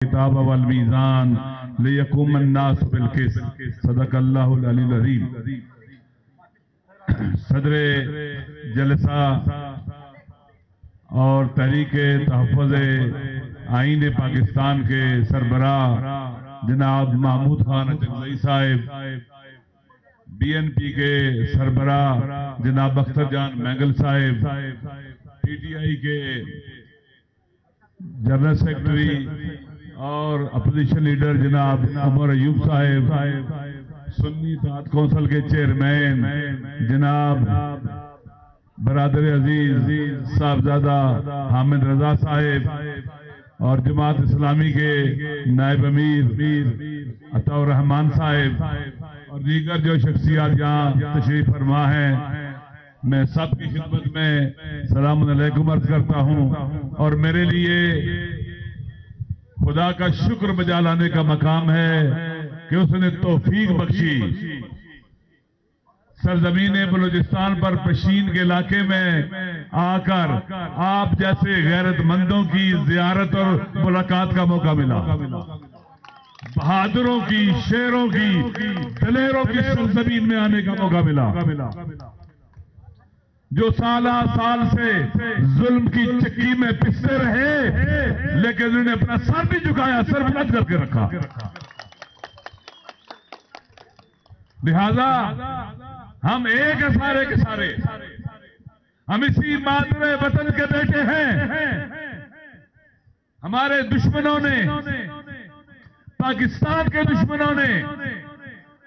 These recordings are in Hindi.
किताब वल मीज़ान लियकुम अन्नास बिल क़िस्त। सदक़ल्लाहुल अलीयुल अज़ीम। सदरे जलसा और तहरीके तहफ़्फ़ुज़ आईन पाकिस्तान के सरबराह जनाब महमूद खान अजगलई साहिब, BNP के सरबराह जनाब अख्तर जान मैंगल साहिब, PTI के जनरल सेक्रेटरी और अपोजिशन लीडर जनाब उमर अयूब साहिब, सुन्नी इत्तेहाद कौंसिल के चेयरमैन जनाब बरादर अजीज साहबजादा हामिद रजा साहिब और जमात इस्लामी के नायब अमीर अताउर रहमान साहिब और दीगर जो शख्सियात यहाँ तशरीफ फरमा हैं, मैं सबकी खिदमत में सलाम अलैकुम अर्ज करता हूँ। और मेरे लिए खुदा का शुक्र बजा लाने का मकाम है कि उसने तौफीक बख्शी सरजमीन बलूचिस्तान पर पशीन के इलाके में आकर आप जैसे गैरतमंदों की जियारत और मुलाकात का मौका मिला। बहादुरों की, शेरों की, दलेरों की सरजमीन में आने का मौका मिला, जो साला साल से जुल्म की चक्की में पिसते रहे लेकिन उन्होंने अपना सर भी झुकाया, सर बुलंद करके रखा। लिहाजा हम एक है सारे के सारे, हम इसी मादरे वतन के बेटे हैं। हमारे दुश्मनों ने, पाकिस्तान के दुश्मनों ने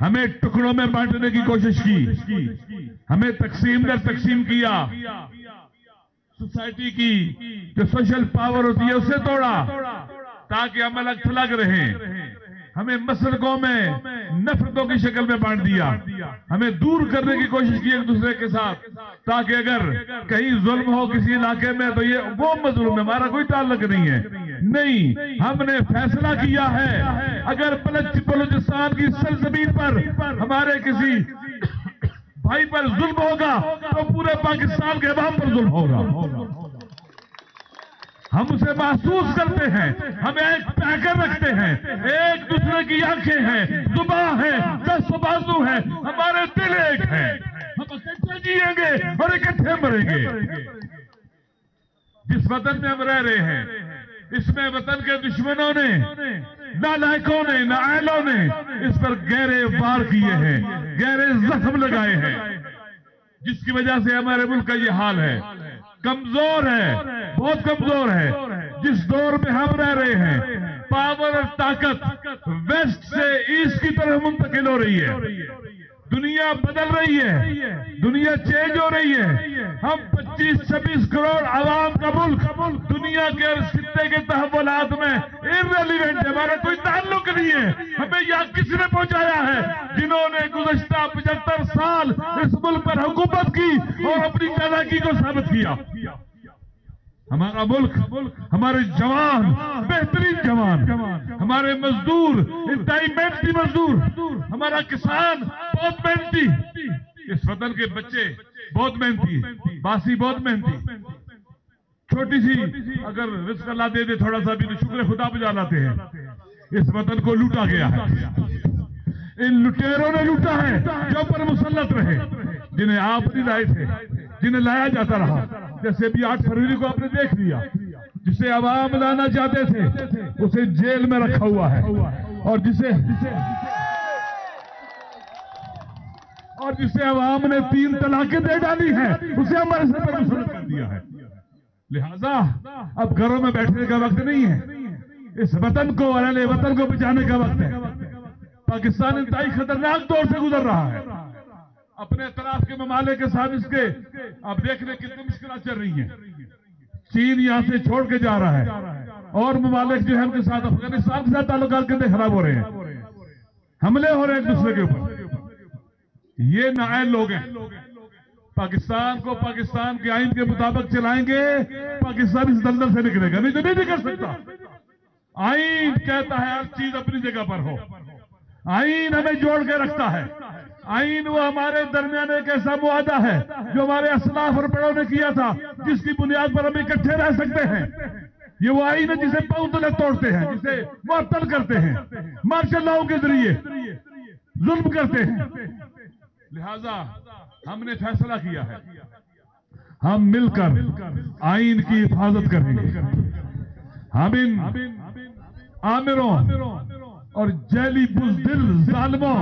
हमें टुकड़ों में बांटने की कोशिश की, हमें तकसीम दर तकसीम किया, सोसाइटी की जो सोशल पावर होती है उसे तोड़ा ताकि हम अलग थलग रहें, हमें मसलकों में नफरतों की शक्ल में बांट दिया, हमें दूर करने की कोशिश की एक दूसरे के साथ ताकि अगर कहीं जुल्म हो किसी इलाके में तो ये वो मजलूम है, हमारा कोई ताल्लुक नहीं है। नहीं, हमने फैसला किया है अगर बलूचिस्तान की सरजमीन पर हमारे किसी भाई पर जुल्म होगा तो पूरे पाकिस्तान के अवाम पर जुल्म होगा। हम उसे महसूस करते हैं, हम एक पैकर रखते हैं, एक दूसरे की आंखें हैं, जुबान है, 10 बाजू है, हमारे दिल एक है। हम इकट्ठे जिएंगे और इकट्ठे मरेंगे। जिस वतन में हम रह रहे हैं इसमें वतन के दुश्मनों ने, नालायकों ने, नाअहलों ने इस पर गहरे वार किए हैं, गहरे जख्म लगाए हैं, जिसकी वजह से हमारे मुल्क का ये हाल है। कमजोर है, बहुत कमजोर है। जिस दौर में हम रह रहे हैं पावर और ताकत वेस्ट से ईस्ट की तरफ मुंतकिल हो रही है, दुनिया बदल रही है, दुनिया चेंज हो रही है। हम 25-26 करोड़ आवाम का मुल्क दुनिया के सित्ते के तहव्वुलात में इर्रेलीवेंट है, हमारा कोई ताल्लुक नहीं है। हमें यहाँ किसने पहुंचाया है? जिन्होंने गुज़श्ता 75 साल इस मुल्क पर हुकूमत की और अपनी चालाकी को साबित किया। हमारा मुल्क, हमारे जवान, बेहतरीन जवान, हमारे मजदूर, इंतहाई मेहनती मजदूर, हमारा किसान बहुत मेहनती, इस वतन के बच्चे बहुत मेहनती, बासी बहुत मेहनती। छोटी सी अगर रिस्क अल्लाह दे दे थोड़ा सा भी तो शुक्र खुदा बुझा लाते हैं। इस वतन को लूटा गया है, इन लुटेरों ने लूटा है जो पर मुसल्लत रहे, जिन्हें आप नहीं लाए थे, जिन्हें लाया जाता रहा। जैसे भी 8 फरवरी को आपने देख लिया, जिसे अवाम लाना चाहते थे उसे जेल में रखा हुआ है, और जिसे अवाम ने 3 तलाकें दे डाली है उसे हमारे सर पर मुसल्लत कर दिया है। लिहाजा अब घरों में बैठने का वक्त नहीं है, इस वतन को, अहले वतन को बचाने का वक्त है। पाकिस्तान इंतहाई खतरनाक दौर से गुजर रहा है। अपने इतराफ के ममालिक के साथ इसके आप देख रहे कितनी मुश्किल चल रही है। चीन यहां से छोड़ के जा रहा है और ममालिक जो है उनके साथ, अफगानिस्तान के साथ ताल्लुकात कितने खराब हो रहे हैं, हमले हो रहे हैं एक दूसरे के ऊपर। ये नाअहल लोग हैं। पाकिस्तान को पाकिस्तान के आइन के मुताबिक चलाएंगे, पाकिस्तान इस दलदल से निकलेगा, नहीं तो नहीं निकल सकता। आइन कहता है हर चीज अपनी जगह पर हो, आइन हमें जोड़ के रखता है। आइन वो हमारे दरमियान एक ऐसा मुआदा है जो हमारे असलाफ और बड़ों ने किया था, जिसकी बुनियाद पर हम इकट्ठे रह सकते हैं। ये वो आईन है जिसे पांव तले तोड़ते हैं, जिसे मुअत्तल करते हैं, मार्शल लॉ के जरिए जुल्म करते हैं। लिहाजा हमने फैसला किया है, हम मिलकर आईन की हिफाजत करेंगे। हम इन आमिरों और जैली बुज़दिल जालिमों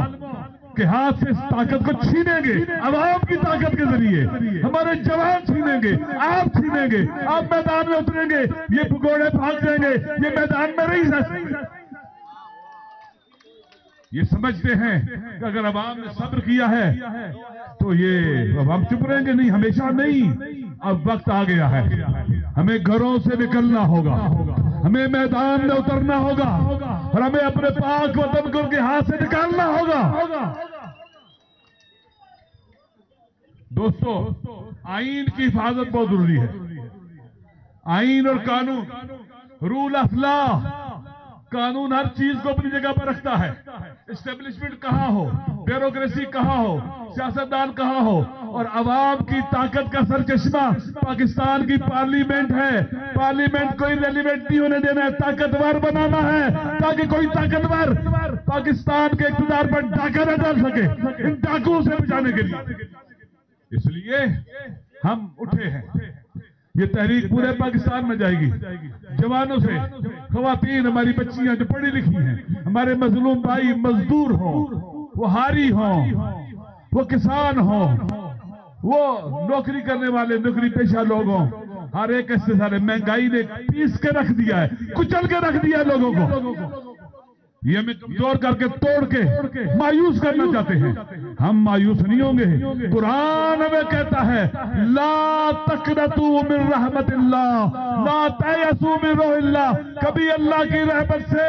के हाथ से इस ताकत को छीनेंगे। अवाम की ताकत के जरिए हमारे जवान छीनेंगे, आप छीनेंगे, आप मैदान में उतरेंगे, ये भगोड़े भाग जाएंगे, ये मैदान में नहीं सकते। ये समझते हैं कि अगर अवाम ने सब्र किया है तो ये अब हम चुप रहेंगे, नहीं, हमेशा नहीं। अब वक्त आ गया है, हमें घरों से निकलना होगा, हमें मैदान में उतरना होगा और हमें अपने पाक वतन को उनके हाथ से निकालना होगा। दोस्तों, आईन की हिफाजत बहुत जरूरी है। आईन और कानून, रूल ऑफ लॉ, कानून हर चीज को अपनी जगह पर रखता है। एस्टेब्लिशमेंट कहां हो, ब्यूरोक्रेसी कहां हो, सियासतदान कहां हो, और अवाम की ताकत का सरचश्मा पाकिस्तान की पार्लियामेंट है। पार्लियामेंट को इरेलीवेंट नहीं होने देना है, ताकतवर बनाना है, ताकि कोई ताकतवर पाकिस्तान के इक़्तिदार पर डाका न डाल सके, इन डाकुओं से बचाने के लिए। इसलिए हम उठे हैं। ये तहरीक पूरे पाकिस्तान में जाएगी, जवानों से, खवातीन, हमारी बच्चियां जो पढ़ी लिखी हैं, हमारे मजलूम भाई, मजदूर हों, वो हारी हों, वो किसान हों, वो नौकरी करने वाले नौकरी पेशा लोग हों, हर एक ऐसे सारे महंगाई ने पीस के रख दिया है, कुचल के रख दिया लोगों को। ये हमें कमजोर करके, तोड़ के मायूस करना चाहते हैं। हम मायूस नहीं होंगे। कुरान हमें कहता है, ला तकनतू मिन रहमतिल्लाह, ला तयसू मिन रोहिल्लाह, कभी अल्लाह की रहमत से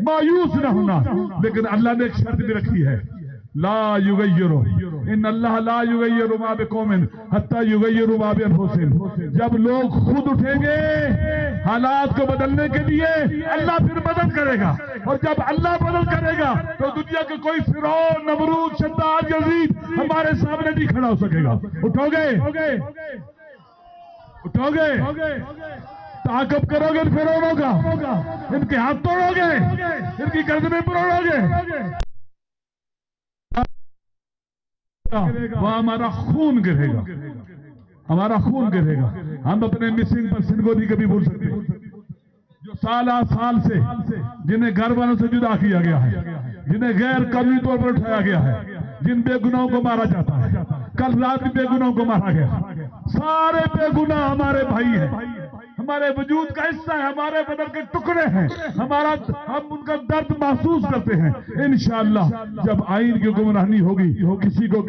मायूस न होना। लेकिन अल्लाह ने एक शर्त भी रखी है, ला युगय्यिरु, इन अल्लाह ला युगय्यिरु मा बिकौमिन हत्ता युगय्यिरु मा बिअनफुसिहिम। जब लोग खुद उठेंगे हालात को बदलने के लिए, अल्लाह फिर मदद करेगा, और जब अल्लाह मदद करेगा तो दुनिया के कोई फिरौन, नमरूद, शद्दाद, यजीद हमारे सामने नहीं खड़ा हो सकेगा। उठोगे, उठोगे, ताकब करोगे इन फिरौनों का, इनके हाथ तोड़ोगे, इनकी गर्दनें मरोड़ोगे, वह हमारा खून गिरेगा, हमारा खून गिरेगा। हम अपने मिसिंग पर्सन को नहीं कभी भूल सकते, जो साल से जिन्हें घर वालों से जुदा किया गया है, जिन्हें गैर कानूनी तौर पर उठाया गया है, जिन बेगुनाहों को मारा जाता है। कल रात भी बेगुनाहों को मारा गया। सारे बेगुनाह हमारे भाई हैं, हमारे वजूद का हिस्सा है, हमारे बदन के टुकड़े हैं, हम उनका दर्द महसूस करते हैं। इंशाअल्लाह जब आईन की गुमरानी होगी, किसी को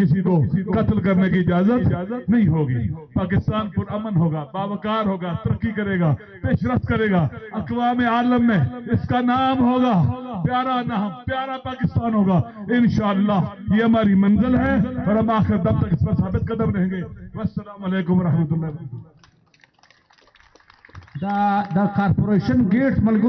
कत्ल करने की इजाजत नहीं होगी। पाकिस्तान पुरअमन होगा, बावकार होगा, तरक्की करेगा, पेशरफ्त करेगा। अक़वाम आलम में इसका नाम होगा, प्यारा नाम, प्यारा पाकिस्तान होगा। इंशाअल्लाह ये हमारी मंजिल है और हम आखिर दम तक इस पर साबित कदम रहेंगे। वस्सलामु अलैकुम रहमतुल्लाह। The corporation gates Malgur